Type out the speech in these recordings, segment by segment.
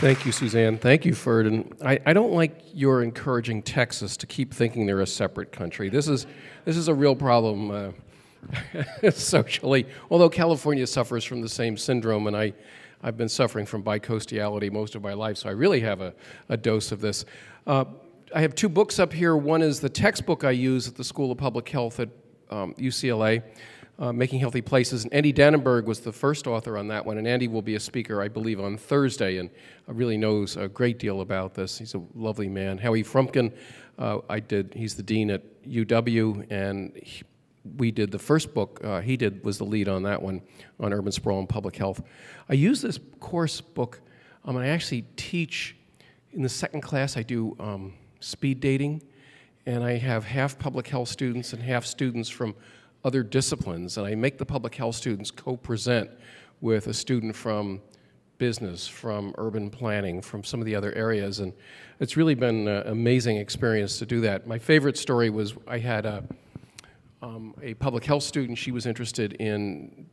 Thank you, Suzanne. Thank you, Ferd. And I don't like your encouraging Texas to keep thinking they're a separate country. This is a real problem socially, although California suffers from the same syndrome, and I've been suffering from bicoastality most of my life, so I really have a dose of this. I have two books up here. One is the textbook I use at the School of Public Health at UCLA, Making Healthy Places. And Andy Dannenberg was the first author on that one, and Andy will be a speaker, I believe, on Thursday, and really knows a great deal about this. He's a lovely man. Howie Frumkin, he's the dean at UW, and we did the first book was the lead on that one, on urban sprawl and public health. I use this course book, and I actually teach in the second class. I do speed dating, and I have half public health students and half students from other disciplines, and I make the public health students co-present with a student from business, from urban planning, from some of the other areas, and it's really been an amazing experience to do that. My favorite story was I had a public health student. She was interested in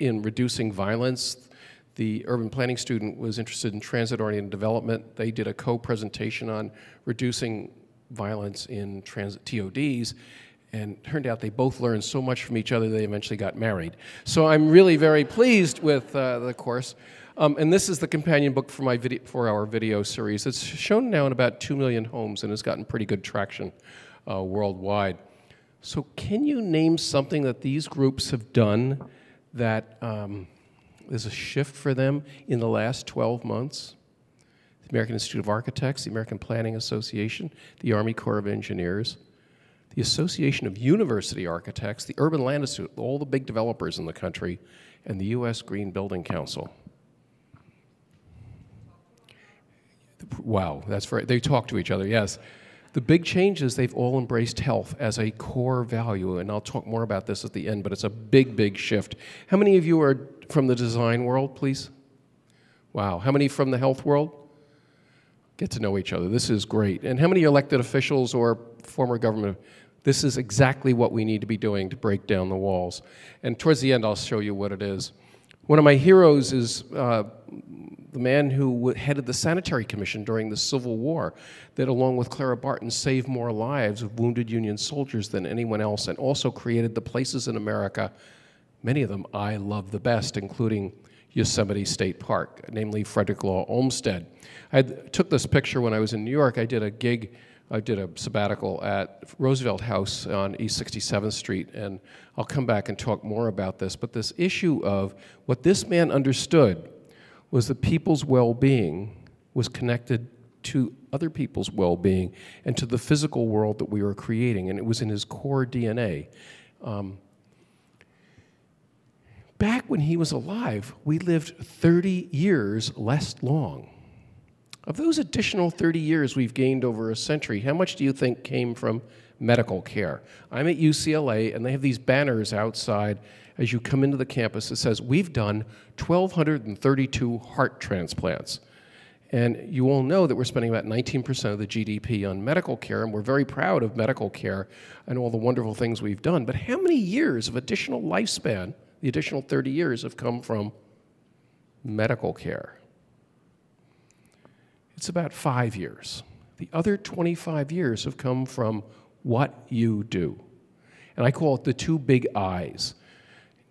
reducing violence. The urban planning student was interested in transit-oriented development. They did a co-presentation on reducing violence in transit TODs, and turned out they both learned so much from each other they eventually got married. So I'm really very pleased with the course. And this is the companion book for our video series. It's shown now in about 2 million homes and has gotten pretty good traction worldwide. So can you name something that these groups have done that is a shift for them in the last 12 months? The American Institute of Architects, the American Planning Association, the Army Corps of Engineers, the Association of University Architects, the Urban Land Institute, all the big developers in the country, and the U.S. Green Building Council. Wow, that's right. They talk to each other, yes. The big change is they've all embraced health as a core value, and I'll talk more about this at the end, but it's a big, big shift. How many of you are from the design world, please? Wow. How many from the health world? Get to know each other. This is great. And how many elected officials or former government? This is exactly what we need to be doing to break down the walls. And towards the end, I'll show you what it is. One of my heroes is the man who headed the Sanitary Commission during the Civil War that, along with Clara Barton, saved more lives of wounded Union soldiers than anyone else, and also created the places in America, many of them I love the best, including Yosemite State Park, namely Frederick Law Olmsted. I took this picture when I was in New York. I did a sabbatical at Roosevelt House on East 67th Street, and I'll come back and talk more about this, but this issue of what this man understood was that people's well-being was connected to other people's well-being and to the physical world that we were creating, and it was in his core DNA. Back when he was alive, we lived 30 years less long. Of those additional 30 years we've gained over a century, how much do you think came from medical care? I'm at UCLA, and they have these banners outside as you come into the campus that says, we've done 1,232 heart transplants. And you all know that we're spending about 19% of the GDP on medical care, and we're very proud of medical care and all the wonderful things we've done. But how many years of additional lifespan, the additional 30 years, have come from medical care? It's about 5 years. The other 25 years have come from what you do. And I call it the two big I's.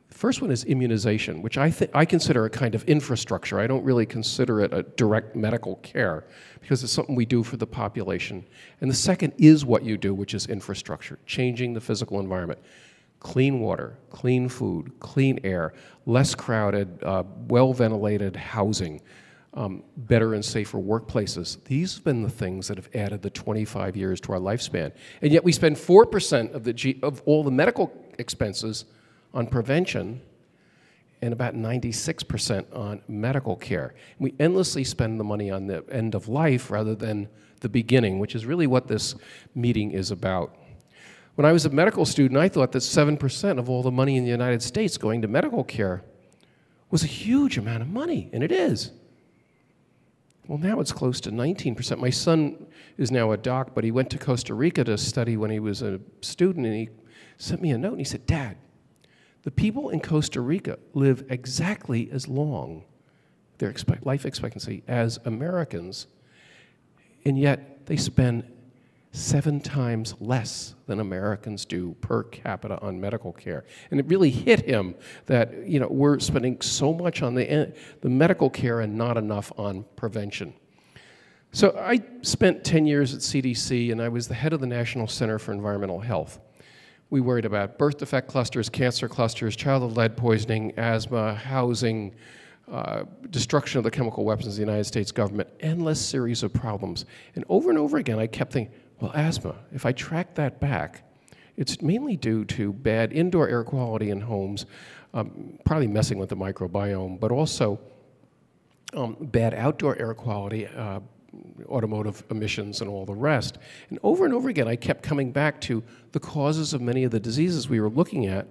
The first one is immunization, which I consider a kind of infrastructure. I don't really consider it a direct medical care because it's something we do for the population. And the second is what you do, which is infrastructure, changing the physical environment. Clean water, clean food, clean air, less crowded, well-ventilated housing, better and safer workplaces. These have been the things that have added the 25 years to our lifespan. And yet we spend 4% of all the medical expenses on prevention and about 96% on medical care. We endlessly spend the money on the end of life rather than the beginning, which is really what this meeting is about. When I was a medical student, I thought that 7% of all the money in the United States going to medical care was a huge amount of money, and it is. Well, now it's close to 19%. My son is now a doc, but he went to Costa Rica to study when he was a student, and he sent me a note, and he said, "Dad, the people in Costa Rica live exactly as long their life expectancy as Americans, and yet they spend 7 times less than Americans do per capita on medical care. And it really hit him that we're spending so much on the medical care and not enough on prevention. So I spent 10 years at CDC, and I was the head of the National Center for Environmental Health. We worried about birth defect clusters, cancer clusters, childhood lead poisoning, asthma, housing, destruction of the chemical weapons of the United States government, endless series of problems. And over again, I kept thinking, well, asthma, if I track that back, it's mainly due to bad indoor air quality in homes, probably messing with the microbiome, but also bad outdoor air quality, automotive emissions, and all the rest. And over again, I kept coming back to the causes of many of the diseases we were looking at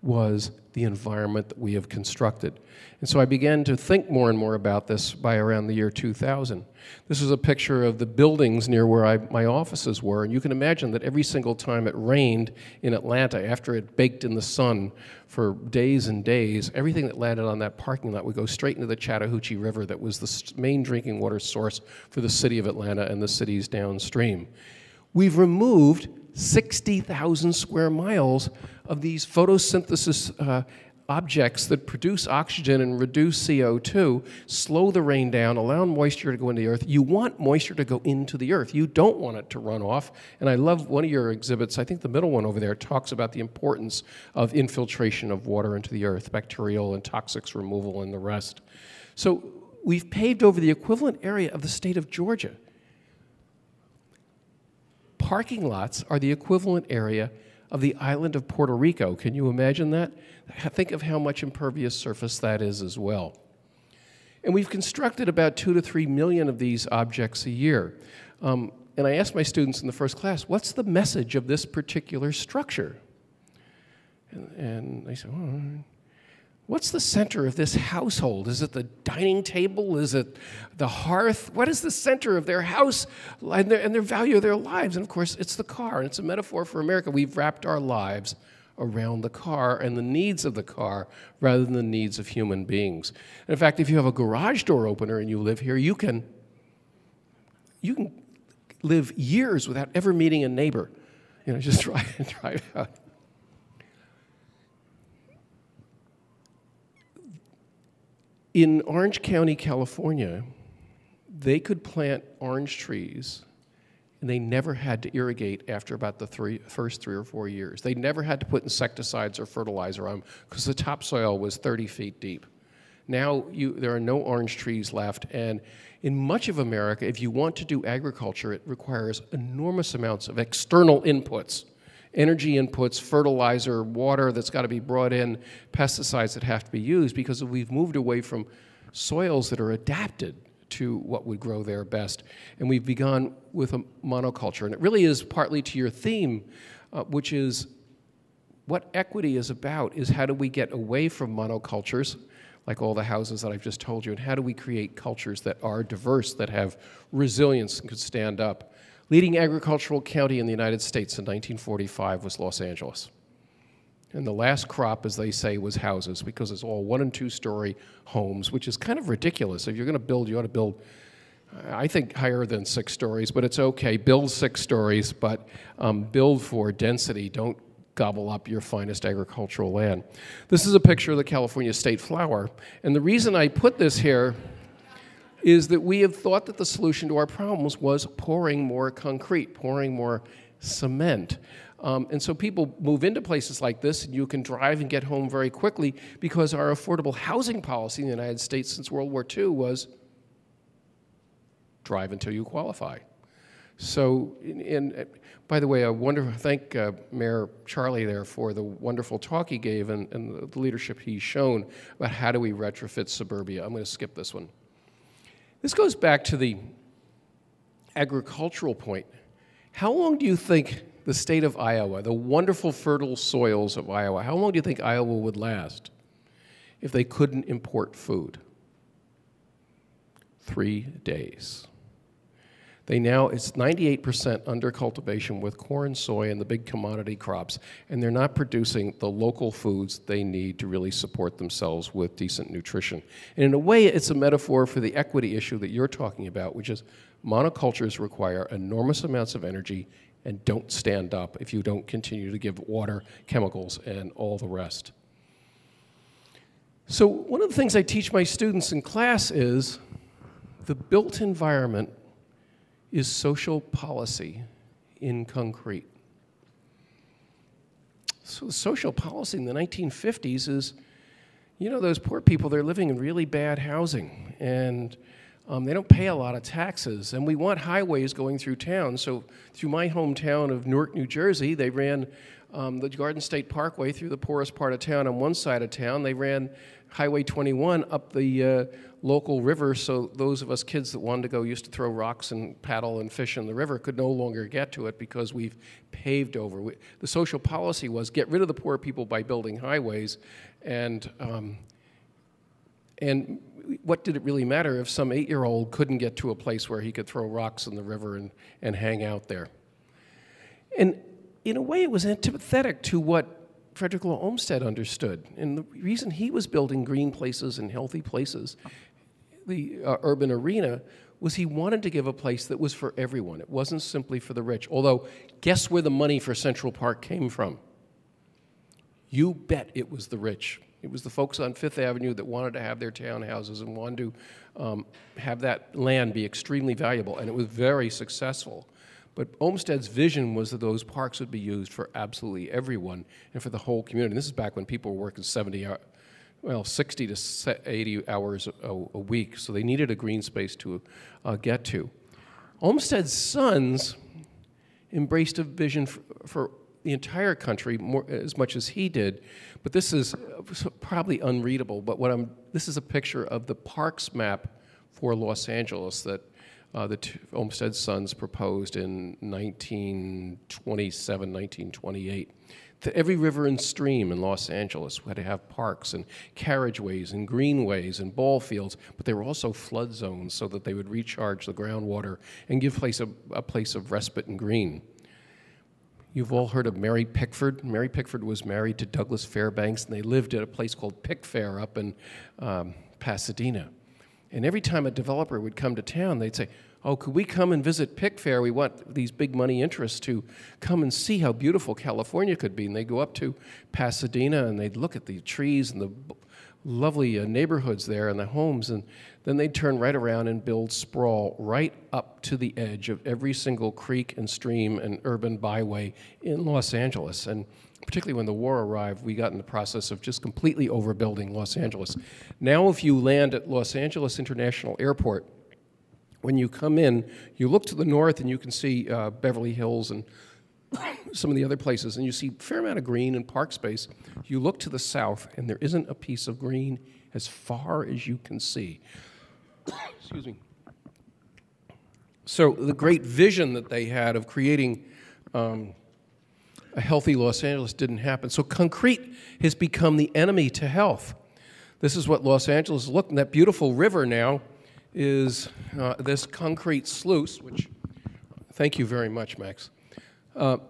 was the environment that we have constructed. And so I began to think more and more about this by around the year 2000. This is a picture of the buildings near where my offices were, and you can imagine that every single time it rained in Atlanta, after it baked in the sun for days and days, everything that landed on that parking lot would go straight into the Chattahoochee River that was the main drinking water source for the city of Atlanta and the cities downstream. We've removed 60,000 square miles of these photosynthesis objects that produce oxygen and reduce CO2, slow the rain down, allow moisture to go into the earth. You want moisture to go into the earth. You don't want it to run off. And I love one of your exhibits, I think the middle one over there, talks about the importance of infiltration of water into the earth, bacterial and toxics removal and the rest. So we've paved over the equivalent area of the state of Georgia. Parking lots are the equivalent area of the island of Puerto Rico. Can you imagine that? Think of how much impervious surface that is as well. And we've constructed about 2 to 3 million of these objects a year. And I asked my students in the first class, what's the message of this particular structure? And they said, what's the center of this household? Is it the dining table? Is it the hearth? What is the center of their house and their value of their lives? And of course, it's the car, and it's a metaphor for America. We've wrapped our lives around the car and the needs of the car rather than the needs of human beings. And in fact, if you have a garage door opener and you live here, you can live years without ever meeting a neighbor. Just drive out. In Orange County, California, they could plant orange trees, and they never had to irrigate after about the first 3 or 4 years. They never had to put insecticides or fertilizer on because the topsoil was 30 feet deep. Now there are no orange trees left, and in much of America, if you want to do agriculture, it requires enormous amounts of external inputs. Energy inputs, fertilizer, water that's got to be brought in, pesticides that have to be used because we've moved away from soils that are adapted to what would grow there best. And we've begun with a monoculture. And it really is partly to your theme, which is what equity is about is how do we get away from monocultures, like all the houses that I've just told you, and how do we create cultures that are diverse, that have resilience and could stand up. Leading agricultural county in the United States in 1945 was Los Angeles. And the last crop, as they say, was houses, because it's all 1- and 2-story homes, which is kind of ridiculous. If you're going to build, you ought to build, I think, higher than 6 stories, but it's okay. Build 6 stories, but build for density. Don't gobble up your finest agricultural land. This is a picture of the California state flower. And the reason I put this here is that we have thought that the solution to our problems was pouring more concrete, pouring more cement. And so people move into places like this, and you can drive and get home very quickly because our affordable housing policy in the United States since World War II was drive until you qualify. So, and by the way, I wonder, thank Mayor Charlie there for the wonderful talk he gave and the leadership he's shown about how do we retrofit suburbia. I'm going to skip this one. This goes back to the agricultural point. How long do you think the state of Iowa, the wonderful fertile soils of Iowa, how long do you think Iowa would last if they couldn't import food? 3 days. It's 98% under cultivation with corn, soy, and the big commodity crops, and they're not producing the local foods they need to really support themselves with decent nutrition. And in a way, it's a metaphor for the equity issue that you're talking about, which is monocultures require enormous amounts of energy and don't stand up if you don't continue to give water, chemicals, and all the rest. So one of the things I teach my students in class is the built environment is social policy in concrete. So social policy in the 1950s is, those poor people, they're living in really bad housing, and they don't pay a lot of taxes, and we want highways going through town. So through my hometown of Newark, New Jersey, they ran the Garden State Parkway through the poorest part of town on one side of town. They ran Highway 21 up the local river, so those of us kids that wanted to go used to throw rocks and paddle and fish in the river could no longer get to it because we've paved over. The social policy was get rid of the poor people by building highways, and what did it really matter if some 8-year-old couldn't get to a place where he could throw rocks in the river and hang out there? And in a way, it was antipathetic to what Frederick Law Olmsted understood. And the reason he was building green places and healthy places, the urban arena, was he wanted to give a place that was for everyone. It wasn't simply for the rich. Although, guess where the money for Central Park came from? You bet it was the rich. It was the folks on Fifth Avenue that wanted to have their townhouses and wanted to have that land be extremely valuable, and it was very successful. But Olmsted's vision was that those parks would be used for absolutely everyone and for the whole community. And this is back when people were working 60 to 80 hours a week, so they needed a green space to get to. Olmsted's sons embraced a vision for the entire country as much as he did, but this is probably unreadable, but this is a picture of the parks map for Los Angeles that Olmsted's sons proposed in 1927, 1928. Every river and stream in Los Angeles had to have parks and carriageways and greenways and ball fields, but they were also flood zones so that they would recharge the groundwater and give a place of respite and green. You've all heard of Mary Pickford. Mary Pickford was married to Douglas Fairbanks, and they lived at a place called Pickfair up in Pasadena. And every time a developer would come to town, they'd say, oh, could we come and visit Pickfair? We want these big money interests to come and see how beautiful California could be. And they'd go up to Pasadena, and they'd look at the trees and the lovely neighborhoods there and the homes, and then they'd turn right around and build sprawl right up to the edge of every single creek and stream and urban byway in Los Angeles. And particularly when the war arrived, we got in the process of just completely overbuilding Los Angeles. Now if you land at Los Angeles International Airport, when you come in, you look to the north and you can see Beverly Hills and some of the other places, and you see a fair amount of green and park space. You look to the south, and there isn't a piece of green as far as you can see. Excuse me. So the great vision that they had of creating a healthy Los Angeles didn't happen. So concrete has become the enemy to health. This is what Los Angeles is looking at. That beautiful river now is this concrete sluice, which, thank you very much, Max.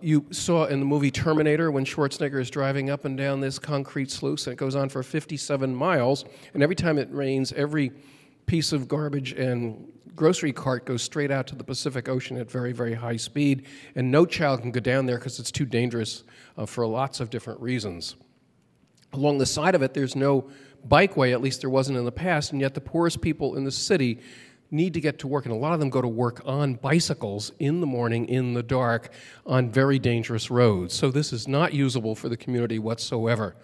You saw in the movie Terminator when Schwarzenegger is driving up and down this concrete sluice, and it goes on for 57 miles, and every time it rains, every piece of garbage and grocery cart goes straight out to the Pacific Ocean at very, very high speed, and no child can go down there because it's too dangerous for lots of different reasons. Along the side of it, there's no bikeway, at least there wasn't in the past, and yet the poorest people in the city need to get to work, and a lot of them go to work on bicycles in the morning, in the dark, on very dangerous roads. So this is not usable for the community whatsoever.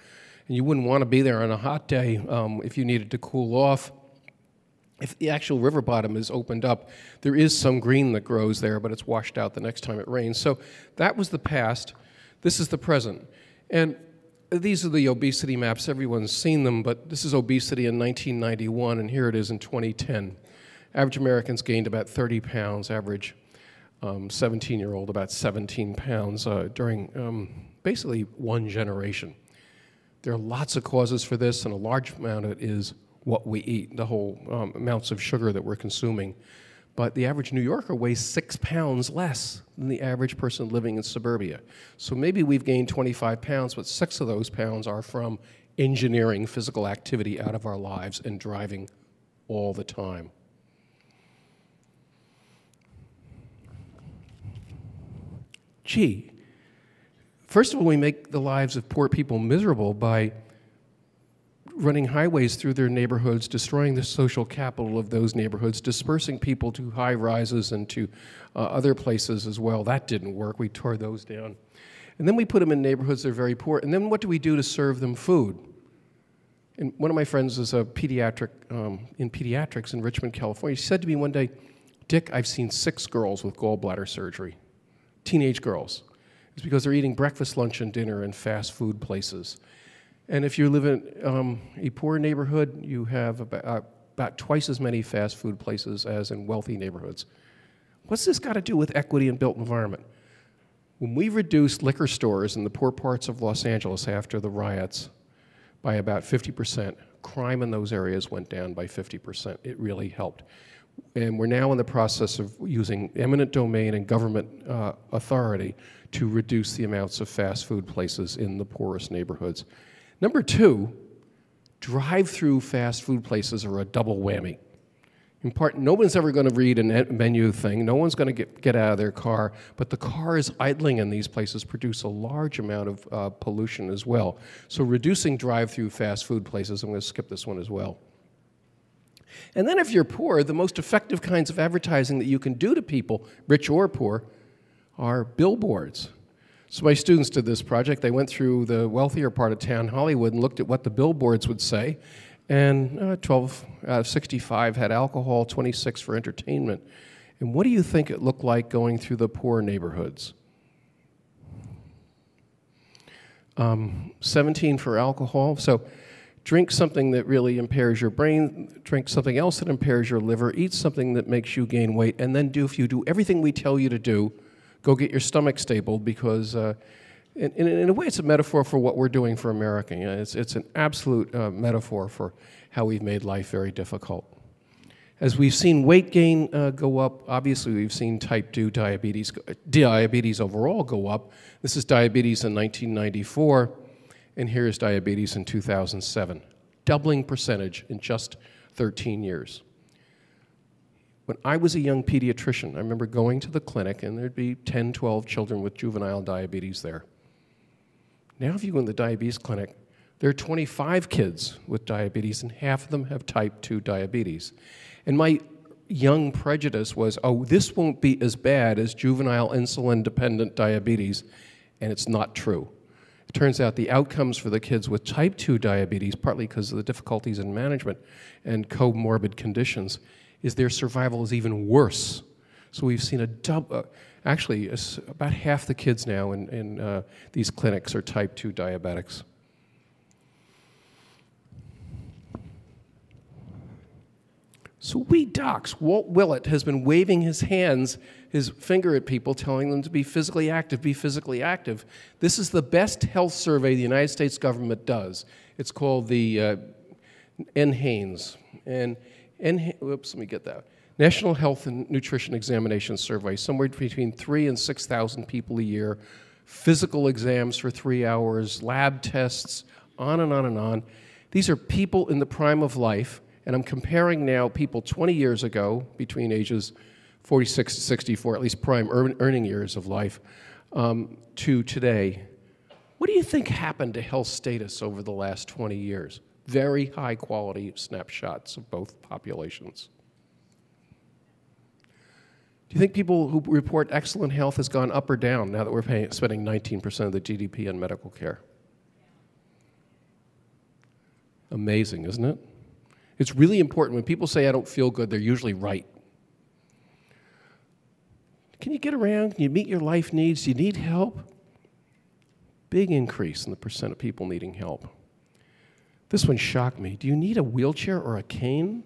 And you wouldn't want to be there on a hot day if you needed to cool off. If the actual river bottom is opened up, there is some green that grows there, but it's washed out the next time it rains. So that was the past. This is the present. And these are the obesity maps. Everyone's seen them, but this is obesity in 1991, and here it is in 2010. Average Americans gained about 30 pounds, average 17-year-old about 17 pounds during basically one generation. There are lots of causes for this, and a large amount of it is what we eat, the whole amounts of sugar that we're consuming. But the average New Yorker weighs 6 pounds less than the average person living in suburbia. So maybe we've gained 25 pounds, but 6 of those pounds are from engineering physical activity out of our lives and driving all the time. Gee, first of all, we make the lives of poor people miserable by running highways through their neighborhoods, destroying the social capital of those neighborhoods, dispersing people to high rises and to other places as well. That didn't work. We tore those down. And then we put them in neighborhoods that are very poor. And then what do we do to serve them food? And one of my friends is a pediatric in pediatrics in Richmond, California. He said to me one day, "Dick, I've seen 6 girls with gallbladder surgery, teenage girls. It's because they're eating breakfast, lunch, and dinner in fast food places." And if you live in a poor neighborhood, you have about twice as many fast food places as in wealthy neighborhoods. What's this got to do with equity and built environment? When we reduced liquor stores in the poor parts of Los Angeles after the riots by about 50%, crime in those areas went down by 50%. It really helped. And we're now in the process of using eminent domain and government authority to reduce the amounts of fast food places in the poorest neighborhoods. Number 2, drive-through fast food places are a double whammy. In part, no one's ever going to read a menu thing. No one's going to get out of their car. But the cars idling in these places produce a large amount of pollution as well. So reducing drive-through fast food places, I'm going to skip this one as well. And then if you're poor, the most effective kinds of advertising that you can do to people, rich or poor, are billboards. So my students did this project. They went through the wealthier part of town, Hollywood, and looked at what the billboards would say. And 12 out of 65 had alcohol, 26 for entertainment. And what do you think it looked like going through the poor neighborhoods? 17 for alcohol. So drink something that really impairs your brain, drink something else that impairs your liver, eat something that makes you gain weight, and then if you do everything we tell you to do, go get your stomach stapled, because in a way it's a metaphor for what we're doing for America. You know, it's an absolute metaphor for how we've made life very difficult. As we've seen weight gain go up, obviously we've seen type 2 diabetes overall go up. This is diabetes in 1994, and here's diabetes in 2007. Doubling percentage in just 13 years. When I was a young pediatrician, I remember going to the clinic and there'd be 10, 12 children with juvenile diabetes there. Now if you go in the diabetes clinic, there are 25 kids with diabetes and half of them have type 2 diabetes. And my young prejudice was, oh, this won't be as bad as juvenile insulin-dependent diabetes, and it's not true. It turns out the outcomes for the kids with type 2 diabetes, partly because of the difficulties in management and comorbid conditions, is their survival is even worse. So we've seen actually about half the kids now in these clinics are type 2 diabetics. So we docs, Walt Willett has been waving his finger at people, telling them to be physically active, be physically active. This is the best health survey the United States government does. It's called the NHANES. Let me get that. National Health and Nutrition Examination Survey, somewhere between 3,000 and 6,000 people a year, physical exams for 3 hours, lab tests, on and on and on. These are people in the prime of life, and I'm comparing now people 20 years ago, between ages 46 to 64, at least prime earning years of life, to today. What do you think happened to health status over the last 20 years? Very high quality snapshots of both populations. Do you think people who report excellent health has gone up or down now that we're spending 19% of the GDP on medical care? Amazing, isn't it? It's really important. When people say, I don't feel good, they're usually right. Can you get around? Can you meet your life needs? Do you need help? Big increase in the percent of people needing help. This one shocked me. Do you need a wheelchair or a cane?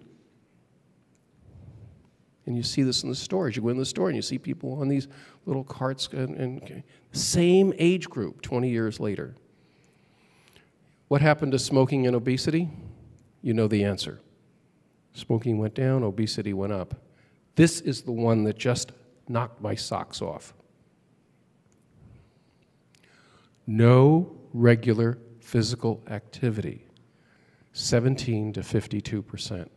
And you see this in the stores. You go in the store and you see people on these little carts, and same age group 20 years later. What happened to smoking and obesity? You know the answer. Smoking went down, obesity went up. This is the one that just knocked my socks off. No regular physical activity, 17 to 52%.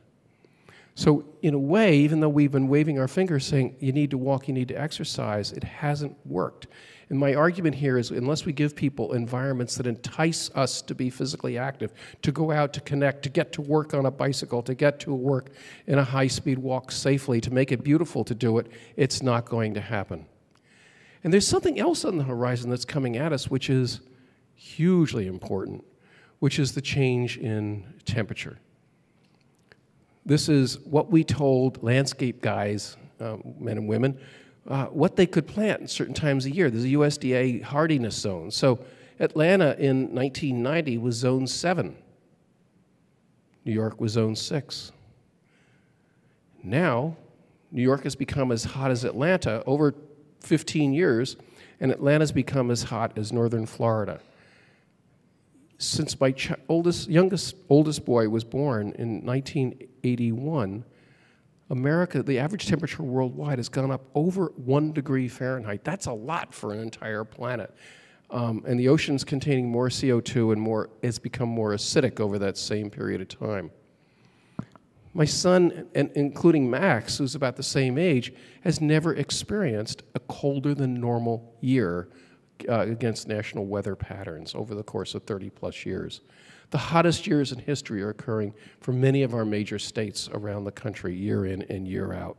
So in a way, even though we've been waving our fingers saying you need to walk, you need to exercise, it hasn't worked. And my argument here is unless we give people environments that entice us to be physically active, to go out, to connect, to get to work on a bicycle, to get to work in a high-speed walk safely, to make it beautiful to do it, it's not going to happen. And there's something else on the horizon that's coming at us which is hugely important, which is the change in temperature. This is what we told landscape guys, men and women, what they could plant in certain times of year. There's a USDA hardiness zone. So Atlanta in 1990 was zone 7. New York was zone 6. Now, New York has become as hot as Atlanta over 15 years, and Atlanta's become as hot as northern Florida. Since my oldest boy was born in 1981, America, the average temperature worldwide has gone up over 1 degree Fahrenheit. That's a lot for an entire planet. And the ocean's containing more CO2 and it's become more acidic over that same period of time. My son, and including Max, who's about the same age, has never experienced a colder than normal year against national weather patterns over the course of 30-plus years. The hottest years in history are occurring for many of our major states around the country, year in and year out.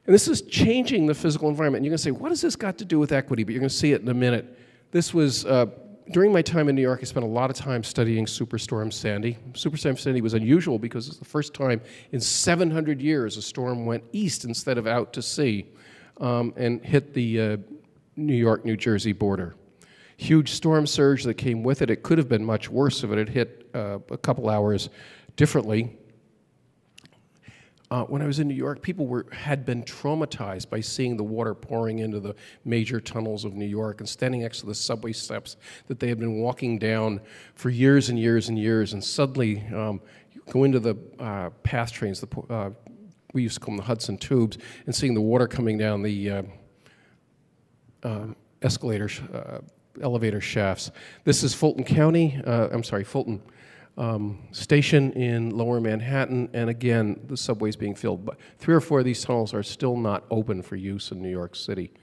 And this is changing the physical environment. And you're going to say, what has this got to do with equity? But you're going to see it in a minute. This was, during my time in New York, I spent a lot of time studying Superstorm Sandy. Superstorm Sandy was unusual because it's the first time in 700 years a storm went east instead of out to sea and hit the New York-New Jersey border. Huge storm surge that came with it. It could have been much worse if it had hit a couple hours differently. When I was in New York, people had been traumatized by seeing the water pouring into the major tunnels of New York and standing next to the subway steps that they had been walking down for years and years and years, and suddenly you go into the PATH trains, we used to call them the Hudson Tubes, and seeing the water coming down the elevator shafts. This is Fulton County, Fulton Station in Lower Manhattan, and again, the subway's being filled. But 3 or 4 of these tunnels are still not open for use in New York City.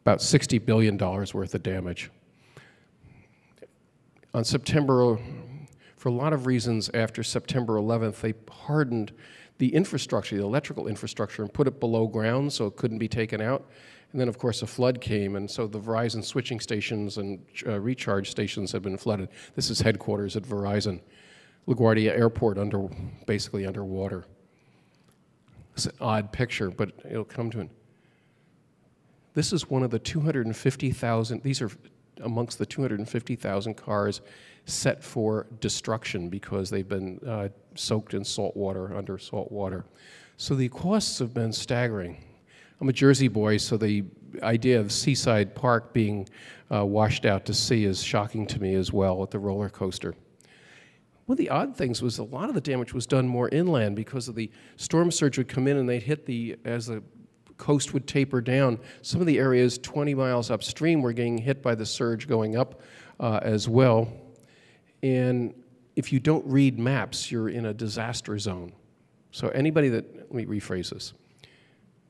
About $60 billion worth of damage. On September, for a lot of reasons, after September 11th, they hardened the infrastructure, the electrical infrastructure, and put it below ground so it couldn't be taken out. And then, of course, a flood came, and so the Verizon switching stations and recharge stations have been flooded. This is headquarters at Verizon. LaGuardia Airport basically underwater. It's an odd picture, but it'll come to it. This is one of the 250,000, these are amongst the 250,000 cars set for destruction because they've been soaked in salt water, under salt water. So the costs have been staggering. I'm a Jersey boy, so the idea of Seaside Park being washed out to sea is shocking to me as well at the roller coaster. One of the odd things was a lot of the damage was done more inland because of the storm surge would come in and they'd hit as the coast would taper down. Some of the areas 20 miles upstream were getting hit by the surge going up as well. And if you don't read maps, you're in a disaster zone. So anybody let me rephrase this.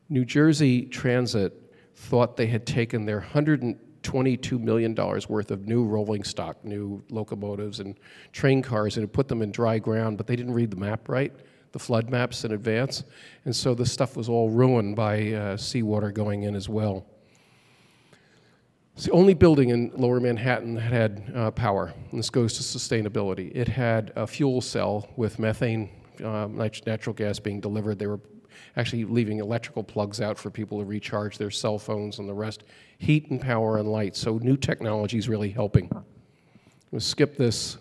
New Jersey Transit thought they had taken their $122 million worth of new rolling stock, new locomotives and train cars, and had put them in dry ground, but they didn't read the map right, the flood maps in advance, and so the stuff was all ruined by seawater going in as well. It's the only building in Lower Manhattan that had power, and this goes to sustainability. It had a fuel cell with methane, natural gas being delivered. They were actually leaving electrical plugs out for people to recharge their cell phones and the rest. Heat and power and light, so new technology is really helping. We'll skip this.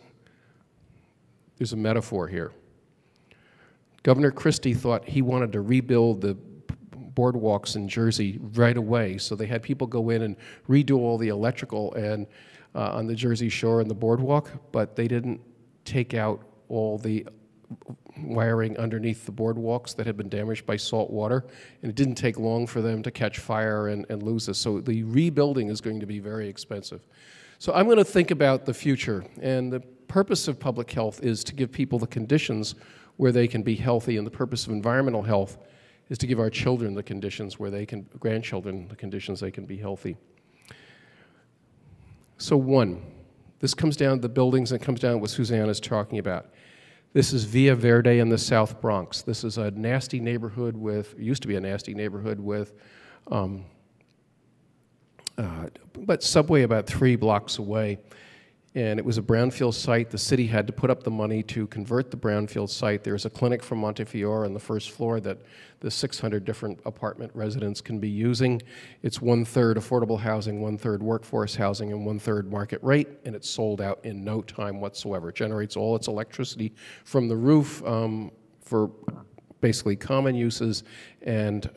There's a metaphor here. Governor Christie thought he wanted to rebuild the boardwalks in Jersey right away, so they had people go in and redo all the electrical and on the Jersey Shore and the boardwalk, but they didn't take out all the wiring underneath the boardwalks that had been damaged by salt water, and it didn't take long for them to catch fire and lose this. So the rebuilding is going to be very expensive. So I'm going to think about the future, and the purpose of public health is to give people the conditions where they can be healthy, and the purpose of environmental health is to give our children the conditions where they can, grandchildren, the conditions they can be healthy. So one, this comes down to the buildings, and it comes down to what Suzanne is talking about. This is Villa Verde in the South Bronx. This is a nasty neighborhood with, used to be a nasty neighborhood with, but subway about 3 blocks away. And it was a brownfield site. The city had to put up the money to convert the brownfield site. There's a clinic from Montefiore on the first floor that the 600 different apartment residents can be using. It's 1/3 affordable housing, 1/3 workforce housing, and 1/3 market rate, and it's sold out in no time whatsoever. It generates all its electricity from the roof for basically common uses, and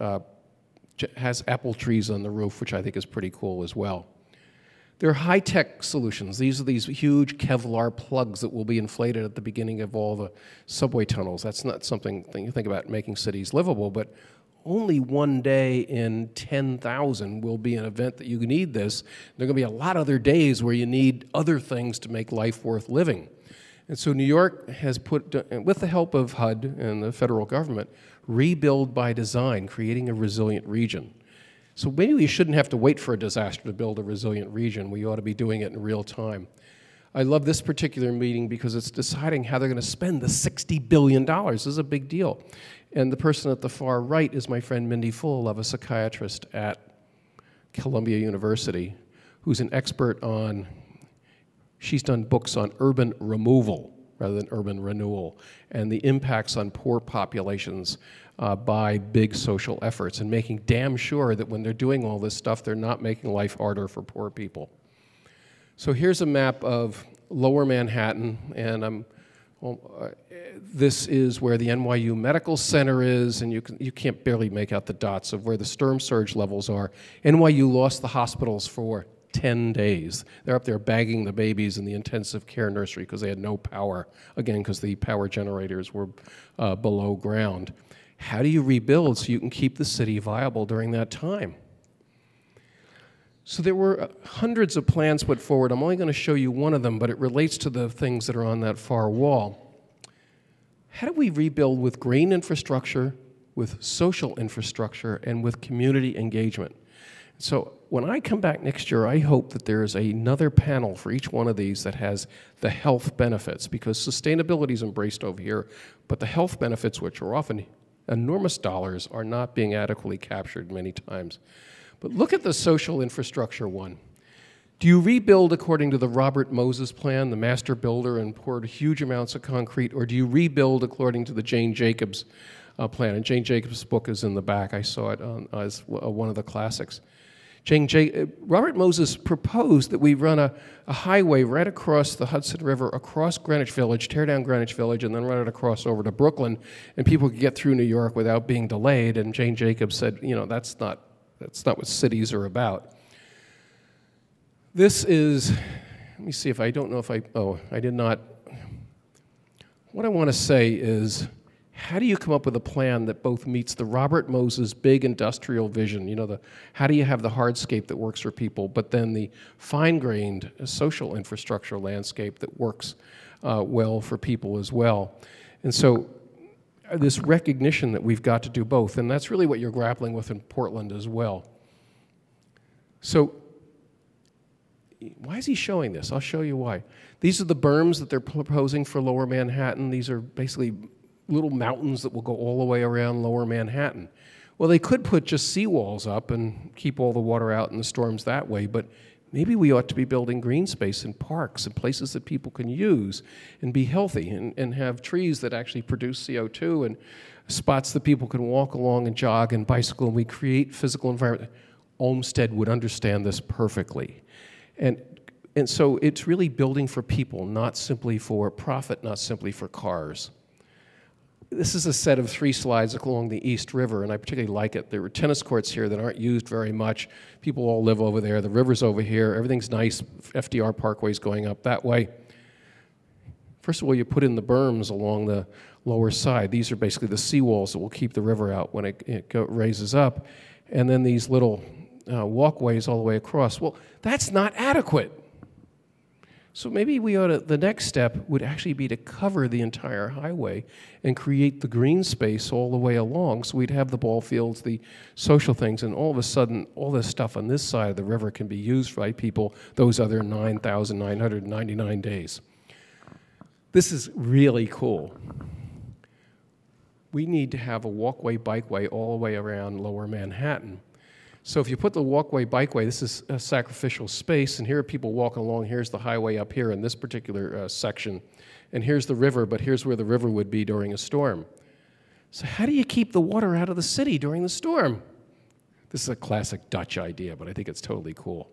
has apple trees on the roof, which I think is pretty cool as well. There are high-tech solutions. These are these huge Kevlar plugs that will be inflated at the beginning of all the subway tunnels. That's not something that you think about making cities livable, but only one day in 10,000 will be an event that you need this. There are going to be a lot of other days where you need other things to make life worth living. And so New York has put, with the help of HUD and the federal government, rebuild by design, creating a resilient region. So maybe we shouldn't have to wait for a disaster to build a resilient region. We ought to be doing it in real time. I love this particular meeting because it's deciding how they're going to spend the $60 billion. This is a big deal. And the person at the far right is my friend Mindy Full, a psychiatrist at Columbia University, who's an expert on, she's done books on urban removal rather than urban renewal, and the impacts on poor populations by big social efforts, and making damn sure that when they're doing all this stuff, they're not making life harder for poor people. So here's a map of Lower Manhattan, and this is where the NYU Medical Center is, and you can't barely make out the dots of where the storm surge levels are. NYU lost the hospitals for 10 days. They're up there bagging the babies in the intensive care nursery because they had no power, again, because the power generators were below ground. How do you rebuild so you can keep the city viable during that time? So there were hundreds of plans put forward. I'm only going to show you one of them, but it relates to the things that are on that far wall. How do we rebuild with green infrastructure, with social infrastructure, and with community engagement? So when I come back next year, I hope that there is another panel for each one of these that has the health benefits, because sustainability is embraced over here, but the health benefits, which are often enormous dollars, are not being adequately captured many times. But look at the social infrastructure one. Do you rebuild according to the Robert Moses plan, the master builder, and poured huge amounts of concrete, or do you rebuild according to the Jane Jacobs plan? And Jane Jacobs' book is in the back. I saw it as one of the classics. Robert Moses proposed that we run a highway right across the Hudson River, across Greenwich Village, tear down Greenwich Village, and then run it across over to Brooklyn, and people could get through New York without being delayed. And Jane Jacobs said, you know, that's not what cities are about. This is, let me see if I don't know if I did not. What I want to say is, how do you come up with a plan that both meets the Robert Moses big industrial vision, you know, how do you have the hardscape that works for people, but then the fine-grained social infrastructure landscape that works well for people as well? And so this recognition that we've got to do both, and that's really what you're grappling with in Portland as well. So why is he showing this? I'll show you why. These are the berms that they're proposing for Lower Manhattan. These are basically little mountains that will go all the way around Lower Manhattan. Well, they could put just seawalls up and keep all the water out in the storms that way, but maybe we ought to be building green space and parks and places that people can use and be healthy, and have trees that actually produce CO2 and spots that people can walk along and jog and bicycle, and we create physical environment. Olmsted would understand this perfectly. And so it's really building for people, not simply for profit, not simply for cars. This is a set of 3 slides along the East River, and I particularly like it. There were tennis courts here that aren't used very much. People all live over there. The river's over here. Everything's nice. FDR Parkway's going up that way. First of all, you put in the berms along the lower side. These are basically the seawalls that will keep the river out when it raises up. And then these little walkways all the way across. Well, that's not adequate. So maybe we ought to, the next step would actually be to cover the entire highway and create the green space all the way along, so we'd have the ball fields, the social things, and all of a sudden, all this stuff on this side of the river can be used by people those other 9,999 days. This is really cool. We need to have a walkway, bikeway all the way around Lower Manhattan. So if you put the walkway, bikeway, this is a sacrificial space, and here are people walking along. Here's the highway up here in this particular section, and here's the river, but here's where the river would be during a storm. So how do you keep the water out of the city during the storm? This is a classic Dutch idea, but I think it's totally cool.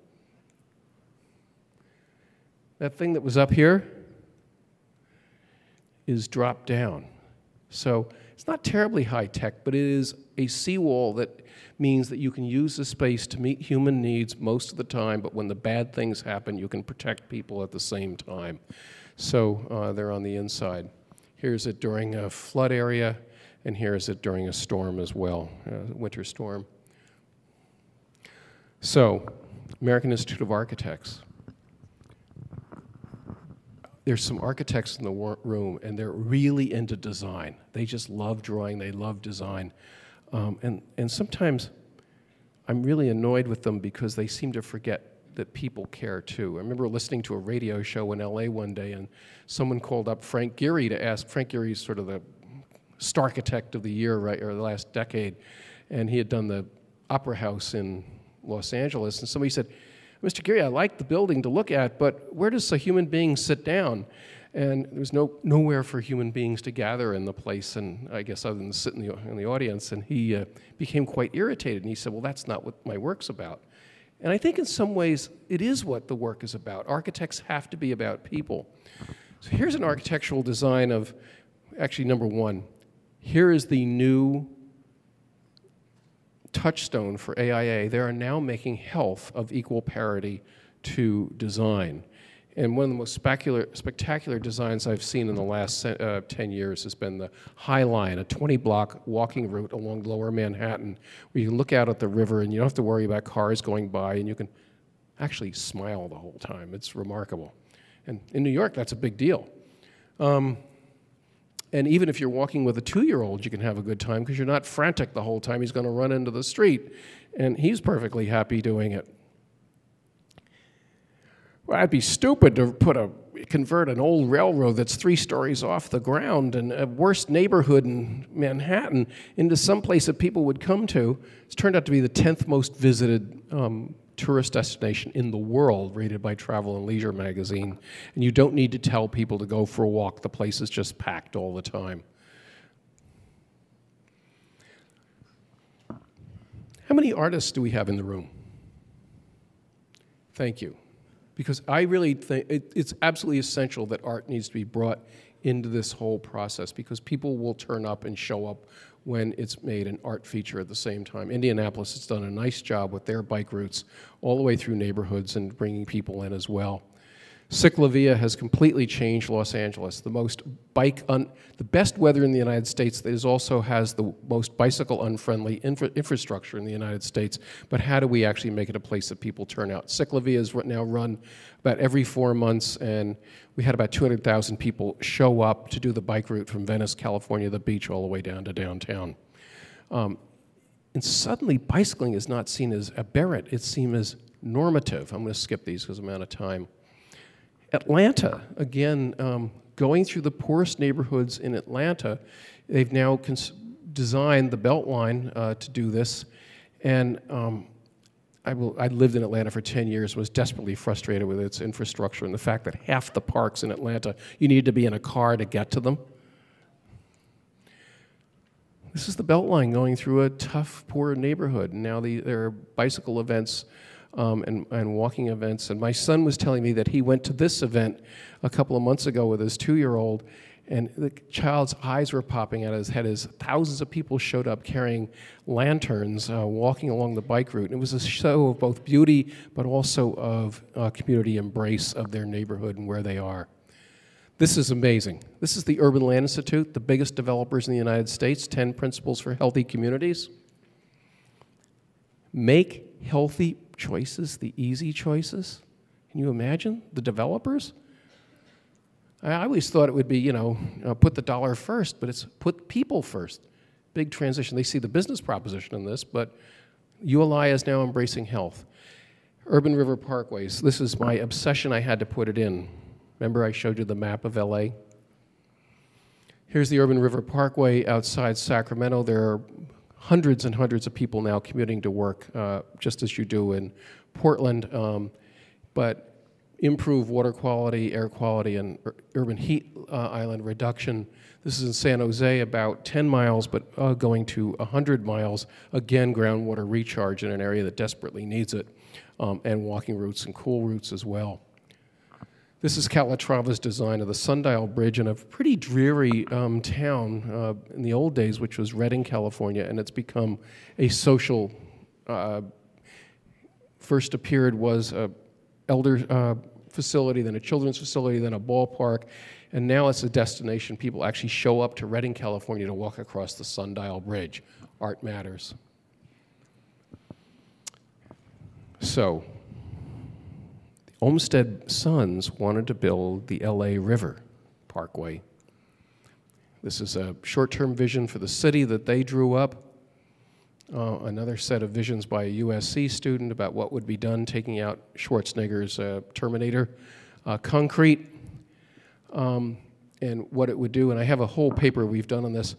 That thing that was up here is dropped down. So it's not terribly high-tech, but it is a seawall that means that you can use the space to meet human needs most of the time, but when the bad things happen, you can protect people at the same time. So they're on the inside. Here's it during a flood area, and here's it during a storm as well, a winter storm. So, American Institute of Architects. There's some architects in the room, and they're really into design. They just love drawing, they love design. And sometimes I'm really annoyed with them because they seem to forget that people care too. I remember listening to a radio show in LA one day, and someone called up Frank Gehry to ask. Frank Gehry's sort of the Starchitect of the year, right, or the last decade, and he had done the Opera House in Los Angeles, and somebody said, Mr. Gehry, I like the building to look at, but where does a human being sit down? And there was nowhere for human beings to gather in the place, and I guess other than sit in the audience, and he became quite irritated, and he said, well, that's not what my work's about. And I think in some ways it is what the work is about. Architects have to be about people. So here's an architectural design of, actually number one, here is the new touchstone for AIA. They are now making health of equal parity to design. And one of the most spectacular designs I've seen in the last 10 years has been the High Line, a 20-block walking route along Lower Manhattan, where you can look out at the river and you don't have to worry about cars going by, and you can actually smile the whole time. It's remarkable. And in New York, that's a big deal. And even if you're walking with a 2-year-old, you can have a good time because you're not frantic the whole time. He's going to run into the street, and he's perfectly happy doing it. Well, I'd be stupid to convert an old railroad that's 3 stories off the ground and a worst neighborhood in Manhattan into some place that people would come to. It's turned out to be the 10th most visited tourist destination in the world, rated by Travel and Leisure magazine. And you don't need to tell people to go for a walk. The place is just packed all the time. How many artists do we have in the room? Thank you. Because I really think it's absolutely essential that art needs to be brought into this whole process, because people will turn up and show up when it's made an art feature at the same time. Indianapolis has done a nice job with their bike routes all the way through neighborhoods and bringing people in as well. Ciclavia has completely changed Los Angeles. The best weather in the United States also has the most bicycle-unfriendly infrastructure in the United States. But how do we actually make it a place that people turn out? Ciclavia is now run about every 4 months, and we had about 200,000 people show up to do the bike route from Venice, California, the beach, all the way down to downtown. And suddenly, bicycling is not seen as aberrant. It's seen as normative. I'm going to skip these because I'm out of time. Atlanta, again, going through the poorest neighborhoods in Atlanta, they've now designed the Beltline to do this. And I lived in Atlanta for 10 years, was desperately frustrated with its infrastructure and the fact that half the parks in Atlanta, you need to be in a car to get to them. This is the Beltline going through a tough, poor neighborhood. And now there are bicycle events and walking events. And my son was telling me that he went to this event a couple of months ago with his 2-year-old, and the child's eyes were popping out of his head as thousands of people showed up carrying lanterns, walking along the bike route. And it was a show of both beauty, but also of community embrace of their neighborhood and where they are. This is amazing. This is the Urban Land Institute, the biggest developers in the United States, 10 principles for healthy communities. Make healthy choices the easy choices. Can you imagine the developers? I always thought it would be, put the dollar first, but it's put people first. Big transition. They see the business proposition in this, but ULI is now embracing health. Urban River Parkways. This is my obsession. I had to put it in. Remember I showed you the map of LA? Here's the Urban River Parkway outside Sacramento. There are hundreds and hundreds of people now commuting to work, just as you do in Portland. But improve water quality, air quality, and urban heat island reduction. This is in San Jose, about 10 miles, but going to 100 miles. Again, groundwater recharge in an area that desperately needs it, and walking routes and cool routes as well. This is Calatrava's design of the Sundial Bridge in a pretty dreary town in the old days, which was Redding, California, and it's become a social, first appeared was a elder facility, then a children's facility, then a ballpark, and now it's a destination. People actually show up to Redding, California to walk across the Sundial Bridge. Art matters. So, the Olmsted Sons wanted to build the LA River Parkway. This is a short-term vision for the city that they drew up. Another set of visions by a USC student about what would be done taking out Schwarzenegger's Terminator concrete, and what it would do. And I have a whole paper we've done on this.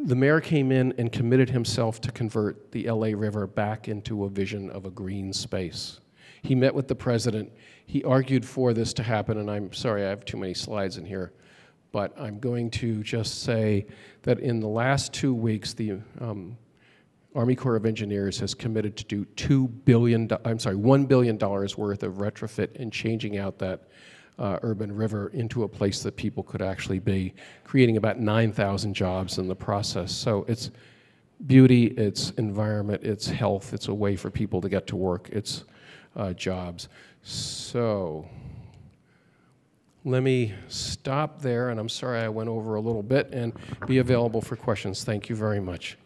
The mayor came in and committed himself to convert the LA River back into a vision of a green space. He met with the president. He argued for this to happen, and I'm sorry I have too many slides in here, but I'm going to just say that in the last 2 weeks, the Army Corps of Engineers has committed to do $1 billion worth of retrofit and changing out that urban river into a place that people could actually be, creating about 9,000 jobs in the process. So it's beauty, it's environment, it's health, it's a way for people to get to work, it's jobs. So let me stop there, and I'm sorry I went over a little bit, and be available for questions. Thank you very much.